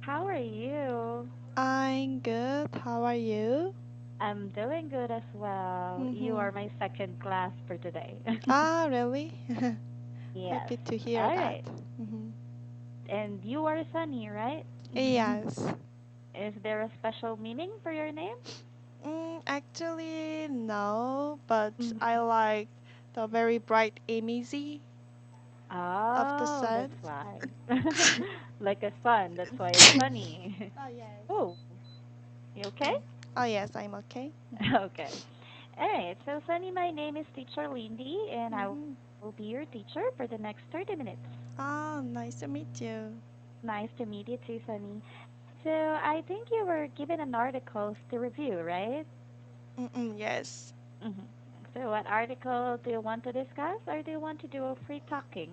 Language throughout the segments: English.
How are you? I'm good. How are you? I'm doing good as well. You Mm-hmm. are my second class for today. Ah, really? Yes. Happy to hear All that. right. Mm-hmm. And you are Sunny, right? Yes. Is there a special meaning for your name? Actually, no, but I Mm-hmm. like the very bright image of the Oh, sun. that's why. Like a sun, that's why it's sunny. Oh, yes. Oh, you okay? Mm. Oh, yes, I'm okay. Okay. All right. So, Sunny, my name is Teacher Lindy, and I will Mm-hmm. be your teacher for the next 30 minutes. Ah, nice to meet you. Nice to meet you too, Sunny. So I think you were given an article to review, right? Yes. Mm-hmm. So what article do you want to discuss, or do you want to do a free talking?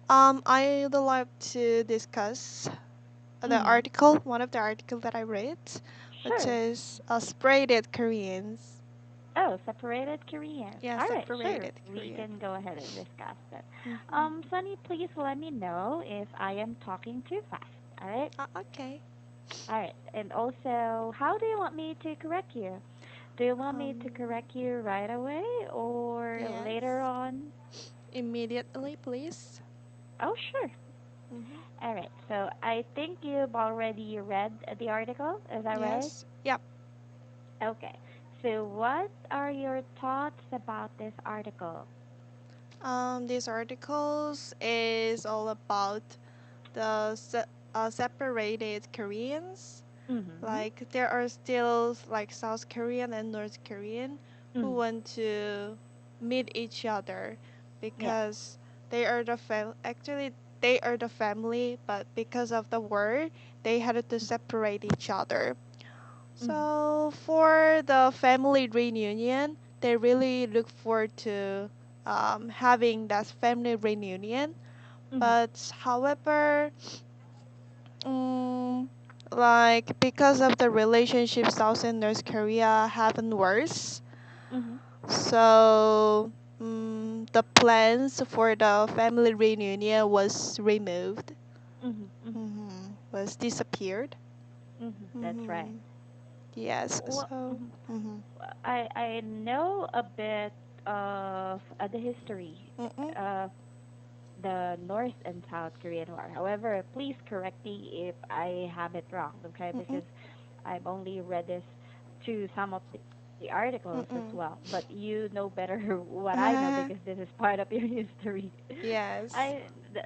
I would like to discuss the Mm-hmm. article, one of the articles that I read, which Sure. is Separated Koreans. Oh, separated Koreans. Yeah, All right, sure. separated We Korean. can go ahead and discuss that. Mm-hmm. Sunny, please let me know if I am talking too fast. All right. Okay. All right. And also, how do you want me to correct you? Do you want me to Um, correct you right away or later yes. on? Immediately, please. Oh, sure. Mm-hmm. All right. So I think you've already read the article. Is that right? Yes. Yep. Okay. So what are your thoughts about this article? These articles is all about the separated Koreans. Mhm. Like there are still like South Korean and North Korean who Mhm. want to meet each other Yes. because actually they are the family, but because of the war they had to separate each other. Mhm. So for the family reunion, they really look forward to having that family reunion. Mhm. But however, um, like because of the relationship, South and North Korea haven't worse. Mhm. So the plans for the family reunion was removed. Mhm. Mhm. Was disappeared. Mhm. That's right. Mm-hmm. Yes. Well, So. Mm-hmm. I know a bit of the history Mm-mm. of the North and South Korean War. However, please correct me if I have it wrong, okay? Mm-mm. Because I've only read this to some of the articles as well. Mm-mm. But you know better what I know because this is part of your history. Yes.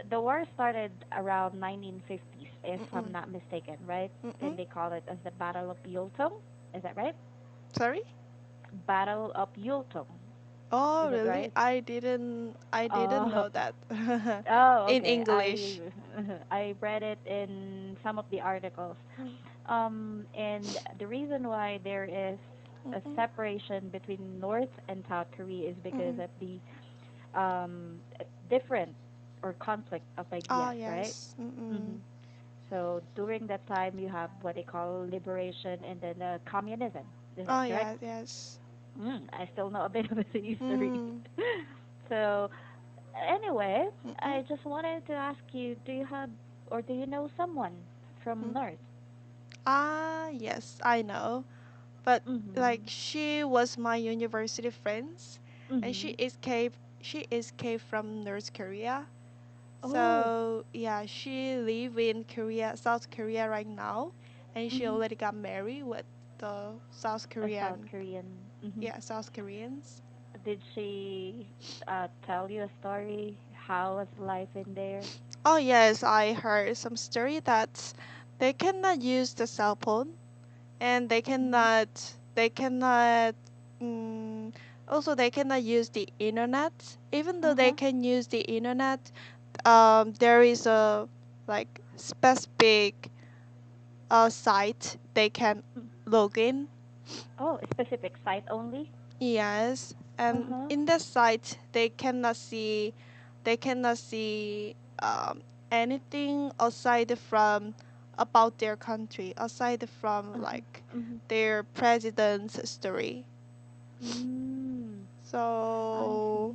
The war started around 1950s, if I'm Mm-mm. not mistaken, right? Mm-mm. And they call it as the Battle of Yultong. Is that right? Sorry? Battle of Yultong. Oh, Is that really? right? I didn't Oh, know that. oh, In okay. English. I read it in some of the articles. And the reason why there is a Mm-mm. separation between North and South Korea is because Mm-mm. of the different or conflict of Oh, ideas, right? yes. Mm-mm. hmm So during that time, you have what they call liberation and then communism. Is that Oh, correct? yes, yes. I still know a bit of the history. Mm. So anyway, Mm-mm. I just wanted to ask you, do you have or do you know someone from Mm. North? Ah, yes, I know. But like Mhm. she was my university friends and Mhm. she escaped from North Korea. Oh. So yeah, she live in Korea, South Korea right now, and she Mhm. already got married with the South A South Korean, Korean. Mhm. yeah, South Koreans. Did she tell you a story? How was life in there? Oh yes, I heard some story that they cannot use the cell phone and Mhm. they cannot mm, also they cannot use the internet. Even though they Uh-huh. can use the internet, there is a like specific site they can Mm. log in. Oh, a specific site only? Yes, and Uh-huh. in the site they cannot see anything aside from about their country, aside from Uh-huh. like Mhm. their president's story. Mm. I So see.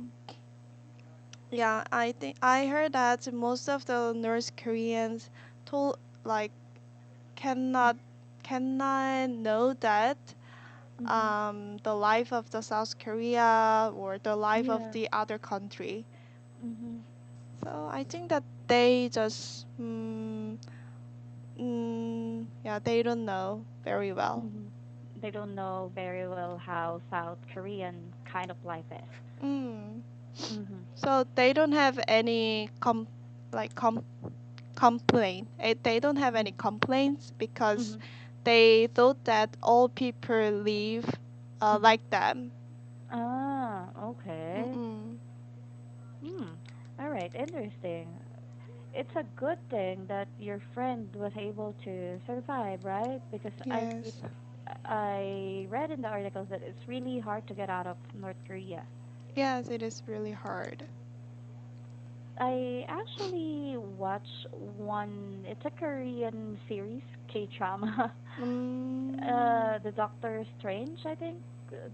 yeah, I think I heard that most of the North Koreans told like cannot know that Mhm. the life of the South Korea or the life of Yeah. the other country. Mhm. So I think that they just yeah, they don't know very well. Mhm. They don't know very well how South Korean kind of life is. Mm. Mhm. So they don't have any like complaint. They don't have any Mhm. complaints because Mhm. they thought that all people live Mhm. like them. Ah, okay. Mm-mm. Hmm. All right. Interesting. It's a good thing that your friend was able to survive, right? Because Yes. I read in the articles that it's really hard to get out of North Korea. Yes, it is really hard. I actually watched one. It's a Korean series, K-drama. Mm, The Doctor Strange, I think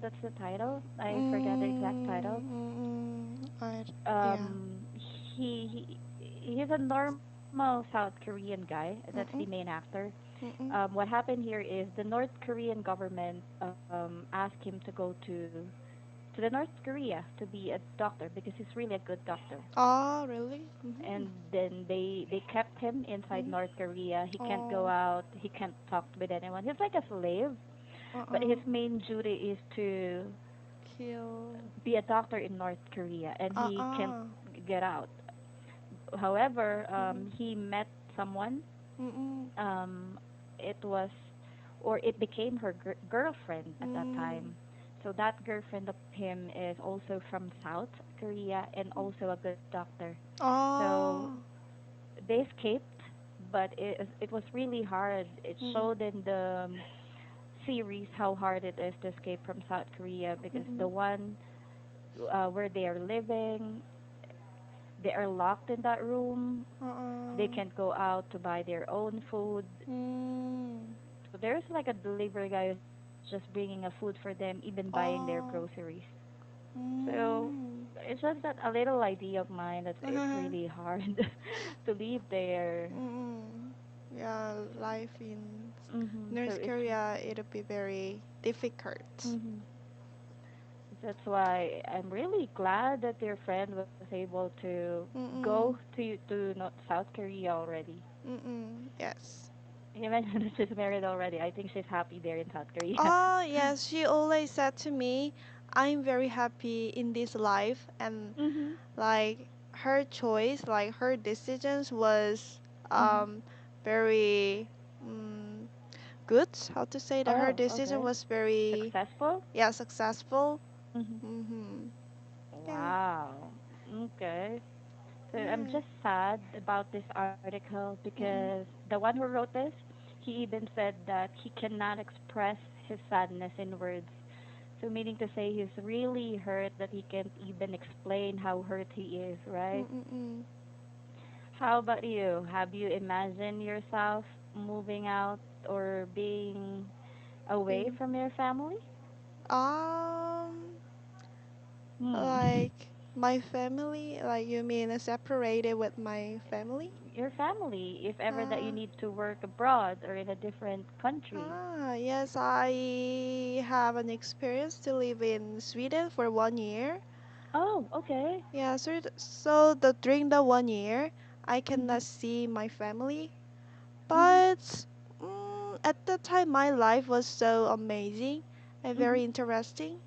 that's the title. I forget the exact title. yeah. Um, he's a normal South Korean guy. That's the main Mm-mm, actor. mm-mm. What happened here is the North Korean government asked him to go to the North Korea to be a doctor because he's really a good doctor. Oh, really? Mm-hmm. And then they kept him inside Mm. North Korea. He can't go Oh, out. He can't talk with anyone. He's like a slave, but his uh-uh. main duty is to Kill. be a doctor in North Korea, and he can't Uh-uh. get out. However, Mm-mm. he met someone. Mm-mm. Um, it was, or it became her girlfriend at that Mm. time. So that girlfriend of him is also from South Korea and also a good doctor. So Oh. they escaped, but it was really hard. It Mm-mm. showed in the series how hard it is to escape from South Korea because the Mm-mm. one where they are living, they are locked in that room. They Uh-uh. can't go out to buy their own food. Mm. So there's like a delivery guy who's just bringing a food for them, even buying their Oh. groceries. So Mm. it's just that a little idea of mine that it's really hard to live there. Mm-mm. Yeah, life in So North it's Korea, it'll be very difficult. mhm. That's why I'm really glad that your friend was able to go Mm-mm. to not South Korea already. Mm-mm. Yes. You mentioned that she's married already. I think she's happy there in South Korea. Oh, yes, she always said to me, I'm very happy in this life, and Mhm. like her choice, like her decisions was Mhm. very um, good. How to say that her Oh, decision okay. was very, Successful? yeah, successful. Mhm. Mm-hmm. Yeah. Wow. Okay. So I'm Yeah. just sad about this article because Mm-mm. the one who wrote this, he even said that he cannot express his sadness in words. So meaning to say he's really hurt that he can't even explain how hurt he is, right? Mm-mm. How about you? Have you imagined yourself moving out or being away Mm. from your family? Um, Hmm. like my family, like you mean separated with my family? Your family, if ever that you Uh, need to work abroad or in a different country. yes, I have an experience to live in Sweden for 1 year. Oh, okay. Yeah, so during the 1 year, I Mhm. cannot see my family. Mhm. But at the time, my life was so amazing and Mhm. very interesting.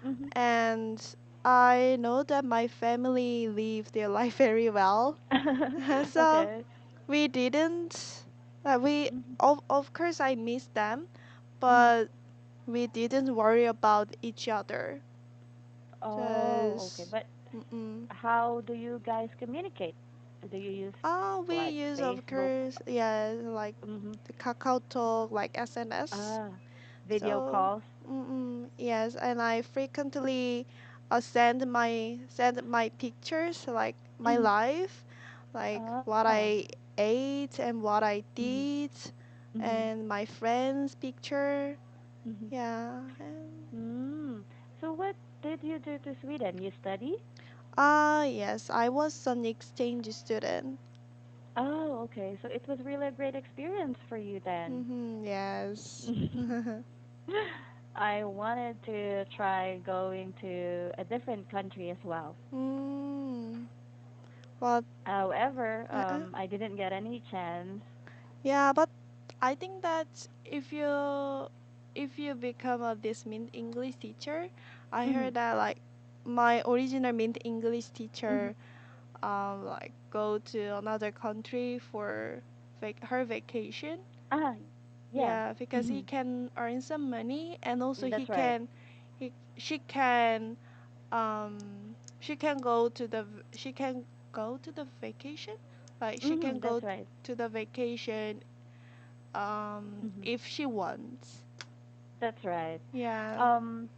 Mhm. And I know that my family live their life very well. So Okay. we didn't, we, Mhm. of course, I miss them, Mhm. but we didn't worry about each other. Oh, okay. Just, But mm-mm. how do you guys communicate? Do you use We like use, of Facebook? course, yeah, like Mhm. the Kakao Talk, like SNS. Ah, video So, calls. yes, and I frequently send my pictures, like my Mhm. life, like what Ah. I ate and what I Mhm. did, Mhm. and my friends' picture. Mhm. Yeah. Mm. So what did you do to Sweden? You study? Yes, I was an exchange student. Oh, okay. So it was really a great experience for you then. Yes. I wanted to try going to a different country as well. mm. Well, However, uh-uh. I didn't get any chance. Yeah, but I think that if you become a this Mint English teacher, I Mhm. heard that like my original Mint English Mhm. teacher like go to another country for her vacation. Ah, yeah. Yeah, because Mhm. he can earn some money and also That's right. he she can she can go to she can go to the vacation, like she can Mhm. go That's right. to the vacation Mhm. if she wants. That's right. Yeah. Um,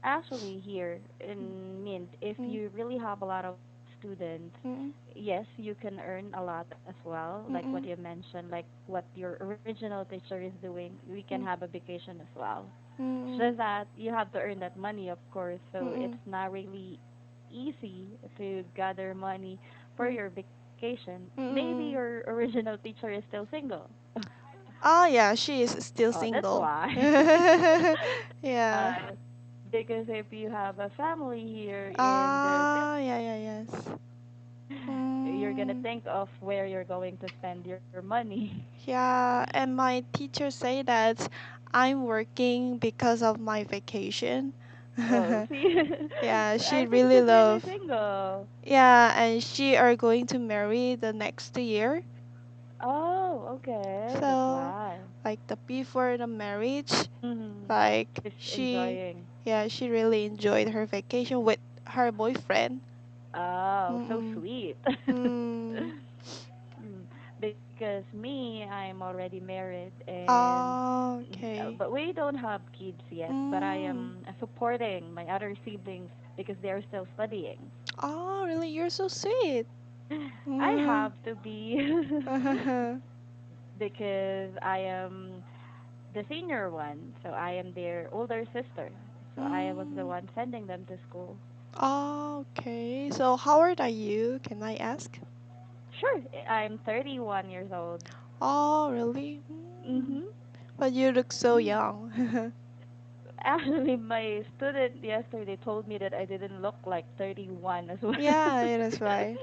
Actually, here in Mint, if Mm, you really have a lot of students, mm, yes, you can earn a lot as well. Like mm, what you mm, mentioned, like what your original teacher is doing, we can mm, have a vacation as well. It's mm, just that you have to earn that money, of course. mm, So mm, it's not really easy to gather money for mm, your vacation. mm, Maybe mm. your original teacher is still single. Oh yeah, she is still Oh, that's single. why. Yeah. uh, because if you have a family here in the Ah, yeah, yeah, yes. you're gonna Mm, think of where you're going to spend your money. yeah, and my teacher say that I'm working because of my vacation. Oh, see, Yeah, she I think really she's really love. single. Yeah, and she are going to marry the next year. Oh, okay, that's So, why. like the before the marriage, Mhm. like She's she, enjoying. yeah, she really enjoyed her vacation with her boyfriend. Oh, so Mm-mm. sweet. Mm. Mm, because me, I'm already married, and Oh, okay. but we don't have kids yet. But I Mm. am supporting my other siblings because they are still studying. Oh, really? You're so sweet. I Mm. have to be because I am the senior one, so I am their older sister. So I was the Mm. one sending them to school. Oh, okay. So how old are you? Can I ask? Sure, I'm 31 years old. Oh, really? Mm. Mhm. But you look so Mm. young. Actually, my student yesterday told me that I didn't look like 31 as well. Yeah, it is right.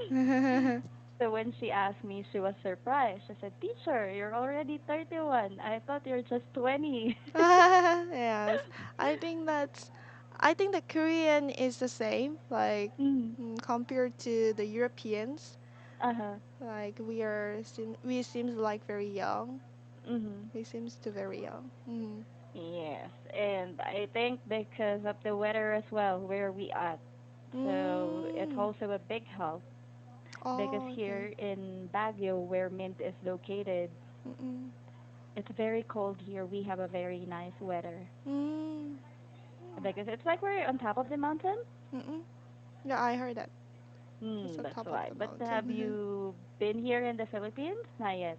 So when she asked me, she was surprised. She said, "Teacher, you're already 31. I thought you're just 20." Yes, I think I think the Korean is the same, like Mm. compared to the Europeans. Uh-huh. Like we seems like very young. Mhm. We seems to very young. Mm. Yes, and I think because of the weather as well, where we at. So it's Mm. also a big help because Oh, okay. here in Baguio, where Mint is located, Mm-mm. it's very cold here. We have a very nice weather Mm. because it's like we're on top of the mountain. Mm-mm. Yeah, I heard that. It's Hmm, the that's top of why. the But have mountain. you been here in the Philippines? Not yet.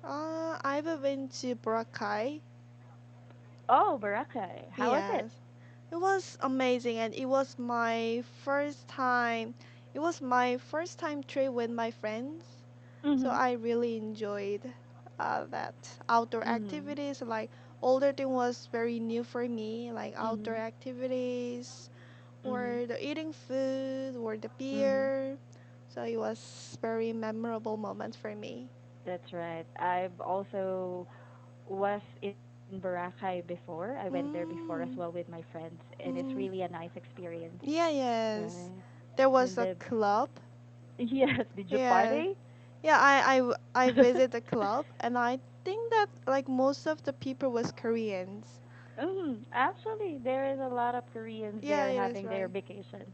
I've been to Boracay. Oh, Boracay. How was it? Yes. It was amazing and it was my first time. It was my first time trip with my friends. So Mhm. I really enjoyed that outdoor Mhm. activities. Like older thing was very new for me, like outdoor Mhm. activities Mhm. or the eating food or the Mhm. beer. So it was very memorable moment for me. That's right. I've also was in Boracay before. I went there before as well Mm, with my friends, and it's really mm. a nice experience. Yeah, yes. Right. There And was a the club. yes, did you Yeah. party? Yeah, I visit the club and I think that like most of the people was Koreans. Actually, there is a lot of Koreans Yeah, there it is having their right. vacation.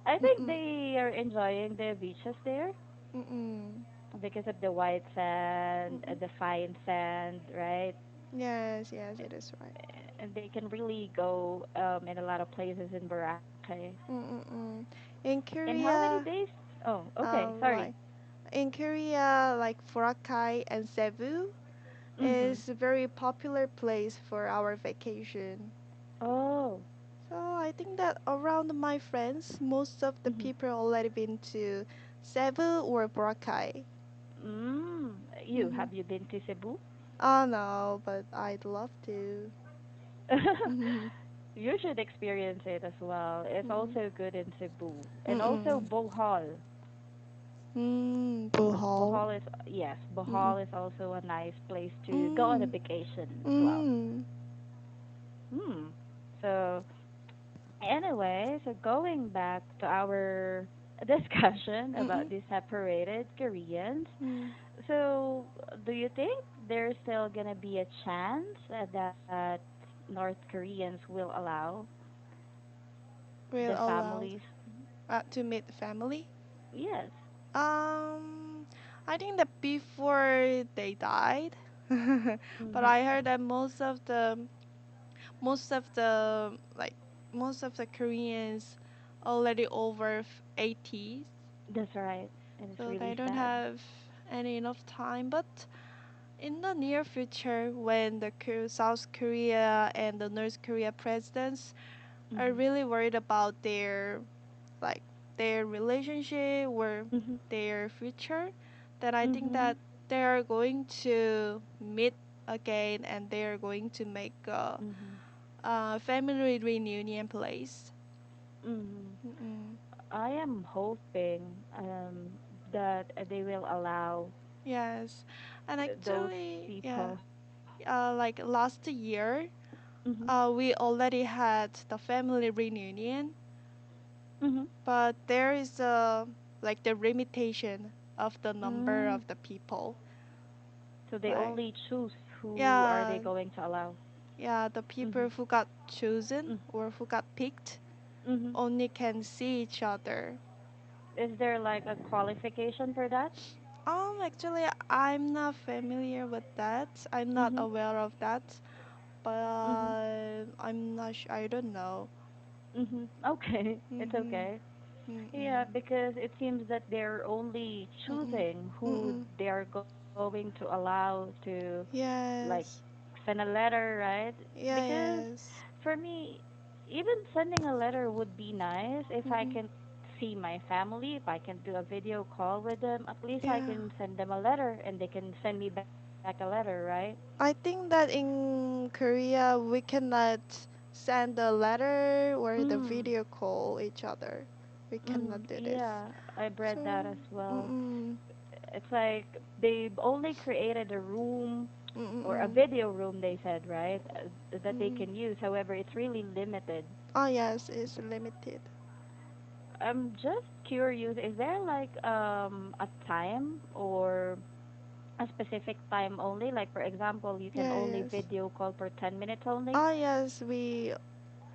I think Mm-mm. they are enjoying the beaches there Mm-mm. because of the white sand, Mm-mm. the fine sand, right? Yes, yes, it is right. And they can really go in a lot of places in Boracay. Mm-mm. In In how many Korea, days? Oh, okay. Sorry. like in Korea, like Boracay and Cebu Mhm. is a very popular place for our vacation. Oh. So I think that around my friends, most of the Mhm. people already been to Cebu or Boracay. Mm, you Hmm. have you been to Cebu? Oh no, but I'd love to. Mm-mm. You should experience it as well. It's also good in Cebu. And also Mm-mm. Bohol. Bohol. Bohol is yes, Mm-mm. Bohol is also a nice place to go on a Mm. vacation as well. Mm. Hmm. So anyway, so going back to our discussion about Mm-mm. the separated Koreans, Mm. so do you think there's still gonna be a chance that North Koreans will allow We're the allowed families? to meet the family. Yes. Um, I think that before they died, but Mhm. I heard that most of the like most of the Koreans already over 80s, That's right. And it's so they really don't sad. have any enough time. But in the near future, when the South Korea and the North Korea presidents are Mhm. really worried about like their relationship or Mhm. their future, then I think that Mhm. they are going to meet again and they are going to make Mhm. a family reunion place. Mhm. Mm-mm. I am hoping that they will allow Yes, and those actually, yeah, people. like last year, Mhm. we already had the family reunion, Mhm. but there is a like the limitation of the number Mm. of the people. So they Like, only choose who are they yeah, going to allow. yeah, the people Mhm. who got chosen Mm. or who got picked Mhm. only can see each other. Is there like a qualification for that? Actually, I'm not familiar with that. I'm not Mhm. aware of that, Mhm. but I'm not sure. I don't know. Mhm. Okay. It's Mhm. okay. Yeah, Mm-mm. because it seems that they're only Mm-mm. choosing who Mm-mm. they are going to allow to like Yes. send a letter, right? Yeah. Because Yes. for me, even sending a letter would be nice if I Mm-mm. can see my family, if I can do a video call with them, at least I Yeah. can send them a letter and they can send me back a letter, right? I think that in Korea we cannot send a letter or the Mm. video call each other. We cannot do this. Yeah, I've read So, that as well. mm-mm. It's like they've only created a room or a Mm-mm. video room, they said, right? That they Mm. can use. However, it's really limited. Oh yes, it's limited. I'm just curious, is there like a time or a specific time only? Like for example, you can Yeah, only yes. video call for 10 minutes only? Oh yes, we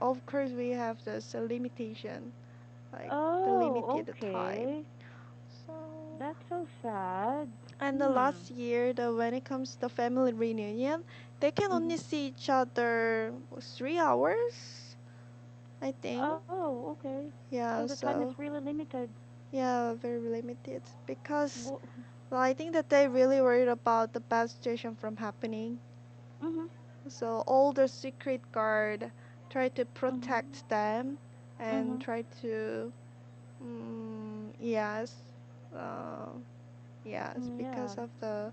of course we have this limitation, like the Oh, limited time. okay. So, That's so sad. and the Hmm. last year, when it comes to family reunion, they can Mhm. only see each other 3 hours, I think. Oh, okay. So Yeah, the time is so really limited. yeah, very limited because Wo- well, I think that they really worried about the bad situation from happening. Mhm. So all the secret guard try to Mhm. protect them and Mhm. try to yes, uh, yes, Yeah. because of the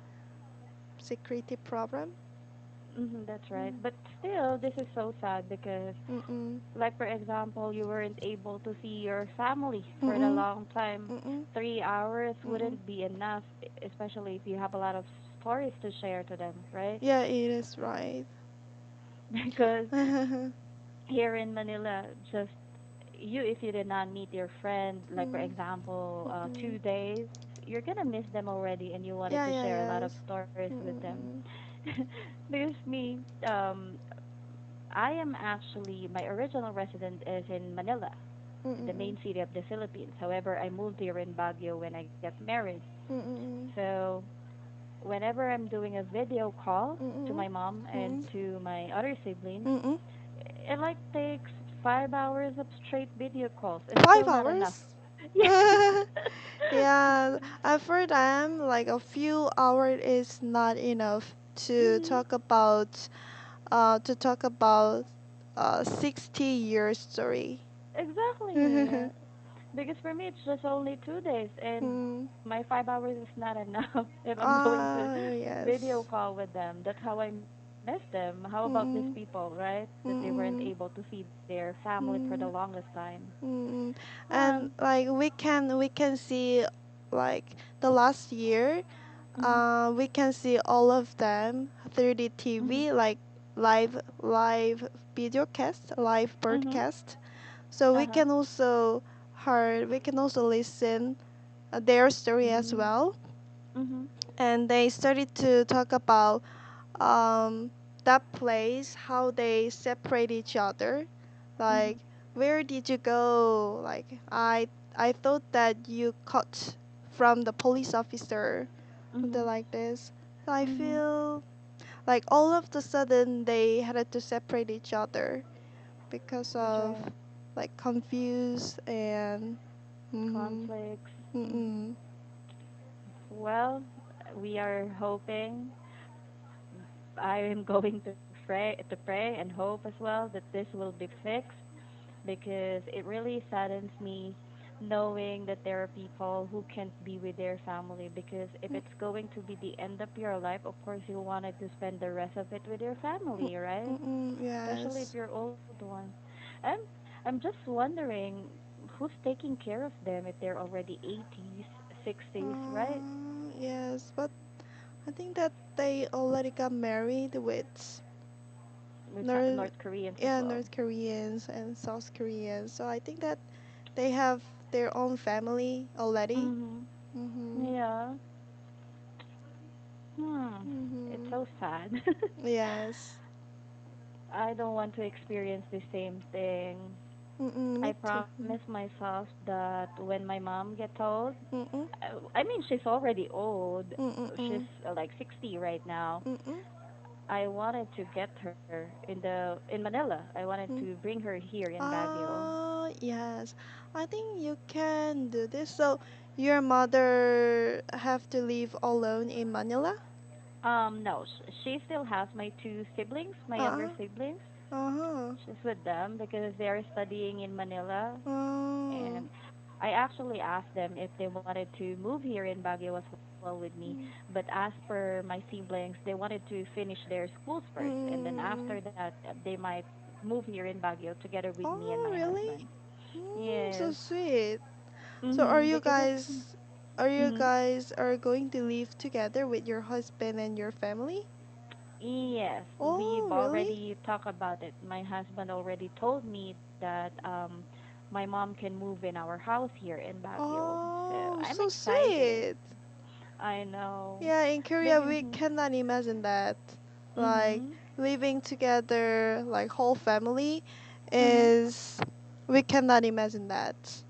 security problem. That's right. Mm. But still, this is so sad because, Mm-mm. like for example, you weren't able to see your family for the Mm-mm. long time. Mm-mm. 3 hours Mm-mm. wouldn't be enough, especially if you have a lot of stories to share to them, right? Yeah, it is right. Because here in Manila, just you, if you did not meet your friend, like for Mm. example, Mm-mm. 2 days, you're gonna miss them already, and you wanted Yeah, to yeah, share a lot of yes. stories with them. Mm-mm. Because me, I am actually my original resident is in Manila, the Mm-mm. main city of the Philippines. However, I moved here in Baguio when I get married. Mm-mm. So whenever I'm doing a video call to Mm-mm. my mom and Mm-mm. to my other siblings, Mm-mm. it like takes 5 hours of straight video calls. It's Five still not enough. hours? Yeah. Yeah, for them, like a few hours is not enough to Mhm. talk about to talk about 60 years story. Exactly. Because for me, it's just only 2 days, and Mm. my 5 hours is not enough if I'm going to Ah, video yes. call with them. That's how I miss them. How about these Mm-mm. people, right? That they weren't able Mm-mm. to feed their family for the Mm. longest time. Mm. Um. And like we can see like the last year, Mhm. we can see all of them through the Mhm. TV, like live video cast, live Mhm. broadcast. So Uh huh. we can also listen their story as Mhm. well. Mhm. And they started to talk about um, that place, how they separate each other. Like, Mhm. where did you go? Like, I thought that you caught from the police officer, something Mhm. like this. So I Mhm. feel like all of the sudden they had to separate each other because That's of right. like confused and mm-hmm, Conflicts. Mhm. mm-mm, Well, we are hoping. I am going to pray and hope as well that this will be fixed because it really saddens me knowing that there are people who can't be with their family because if it's going to be the end of your life, of course you wanted to spend the rest of it with your family, right? mm-mm, Especially if yes. you're old ones. I'm I'm just wondering who's taking care of them if they're already 80s, 60s, right? Yes, but I think that they already got married with With North, North Koreans as yeah, well. North Koreans and South Koreans. So I think that they have their own family already. Mhm. Mhm. Yeah. Hmm. It's Mhm. so sad. Yes. I don't want to experience the same thing. Mm-mm, I me too. promised myself that when my mom gets old, Mm-mm. I mean she's already old. She's Mm-mm. like 60 right now. Mm-mm. I wanted to get her in Manila. I wanted to Mm. bring her here in Baguio. Yes. I think you can do this. So your mother have to live alone in Manila? No, she still has my two siblings, my younger Uh-huh. siblings. Uh-huh. She's with them because they are studying in Manila. Oh. And I actually asked them if they wanted to move here in Baguio as well with me. Mm. But as per my siblings, they wanted to finish their schools first, and then after Mm. that, they might move here in Baguio together with me and Oh, my really? husband. So Yes. sweet. So Because it's. are you Mhm. guys are going to live together with your husband and your family? Yes, Oh, we've really? already talked about it. My husband already told me that my mom can move in our house here in Baguio. So Oh, I'm so excited. sweet. I know. Yeah, in Korea Because we cannot imagine that. Like mhm. living together, like whole family Mhm. is we cannot imagine that.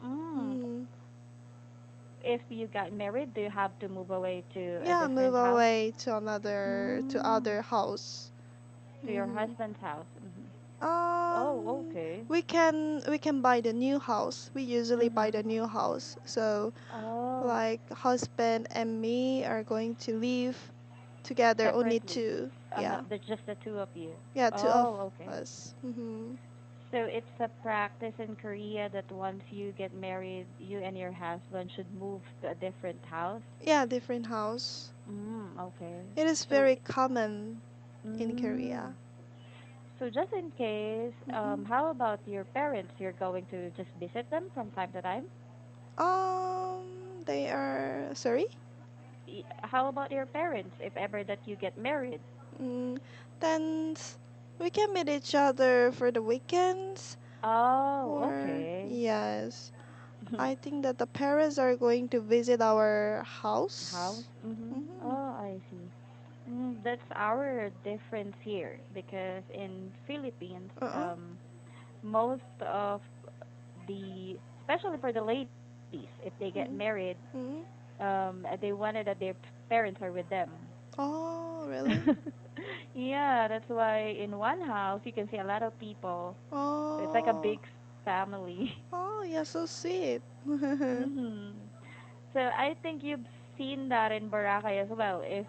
Mm. Mm. If you got married, do you have to move away to a Yeah, move different house? away to another to Mm. other house. To your Mhm. husband's house. Mhm. Oh, Um, okay. we can buy the new house. We usually buy the Mhm. new house. So Oh, like husband and me are going to live together. Only separately. two. Yeah, Not just the two of you. yeah, two of Oh, okay. us. Mhm. So it's a practice in Korea that once you get married, you and your husband should move to a different house. Yeah, different house. Okay. It is So, very common in mm, Korea. so just in case, Mm-mm. how about your parents? You're going to just visit them from time to time? They are sorry. How about your parents if ever that you get married? Mm, then we can meet each other for the weekends. Oh, Or okay. yes, I think that the parents are going to visit our House? house. Mm-hmm. Oh, I see. That's our difference here because in Philippines, Uh-uh. most of especially for the ladies, if they get married, Mm-hmm. they wanted that their parents are with them. Oh, really? Yeah, that's why in one house you can see a lot of people. So it's like a Oh, big family. oh, yeah, so sweet. Mhm. So I think you've seen that in Boracay as well. If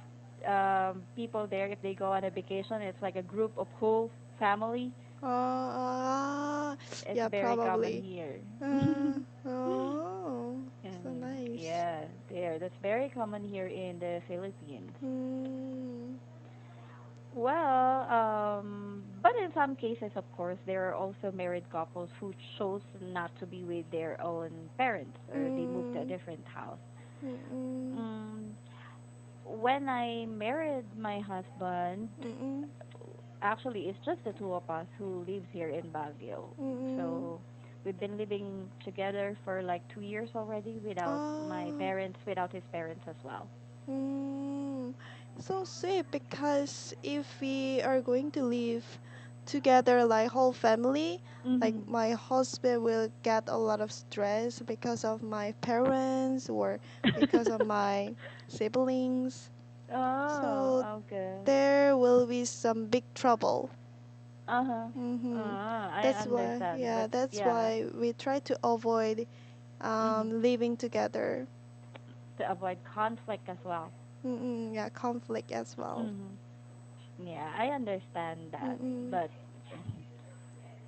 people there, if they go on a vacation, it's like a group of whole family. It's Yeah, very common probably. here. Oh, so Mhm. nice. Yeah, there. That's very common here in the Philippines. Mm, Well, but in some cases, of course, there are also married couples who chose not to be with their own parents or they moved to a mm, different house. mm, Mm, when I married my husband, mm, actually, it's just the two of us who lives here in Baguio. mm. So we've been living together for like 2 years already without my Ah, parents, without his parents as well. mm. So sweet because if we are going to live together like whole family, like Mhm. my husband will get a lot of stress because of my parents or because of my siblings. So Oh, okay. there will be some big trouble. Uh-huh. I That's why, understand. yeah, But that's yeah, why we try to avoid mhm. living together. To avoid conflict as well. Yeah, conflict as well. Mhm. Yeah, I understand that. Mm-mm. But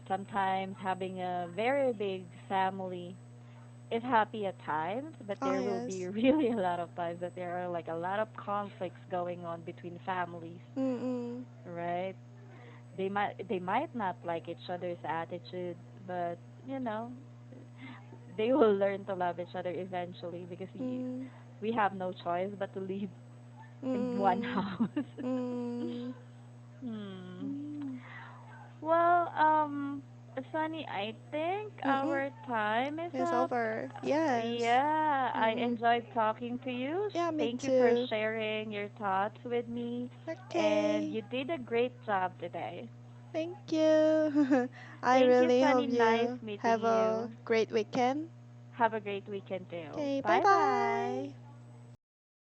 sometimes having a very big family is happy at times, but Oh, there will be yes. really a lot of times that there are like a lot of conflicts going on between families, Mm-mm. right? They might not like each other's attitude, but you know, they will learn to love each other eventually because Mm. we have no choice but to live in one Mm. house. Mm. Hmm. Mm. Well, Sunny, I think Mm-mm. our time is It's up. over. Yes. Yeah, I Mm-mm. enjoyed talking to you. Yeah, me Thank you for too. sharing your thoughts with me, and Okay. you did a great job today. Thank you. I Thank you, really Sunny. hope Nice you meeting have a you. great weekend. Have a great weekend too. Okay, bye Bye bye. bye.